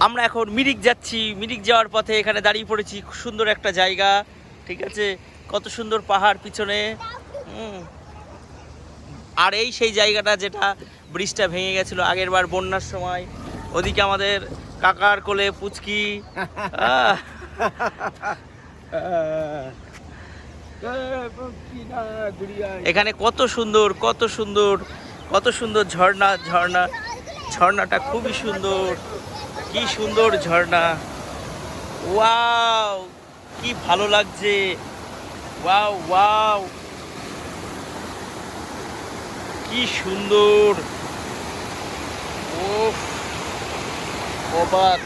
আমরা এখন মিরিক যাচ্ছি। মিরিক যাওয়ার পথে এখানে দাঁড়িয়ে পড়েছি, খুব সুন্দর একটা জায়গা, ঠিক আছে, কত সুন্দর পাহাড় পিছনে। আর এই সেই জায়গাটা যেটা ব্রিজটা ভেঙে গেছিল আগের বার বন্যার সময়। ওদিকে আমাদের কাকার কোলে পুচকি। এখানে কত সুন্দর কত সুন্দর কত সুন্দর ঝর্ণা, ঝর্ণাটা খুবই সুন্দর, কি সুন্দর ঝর্ণা। ওয়াও, কি ভালো লাগছে। ওয়াও ওয়াও, কি সুন্দর। ওফ, অবাক।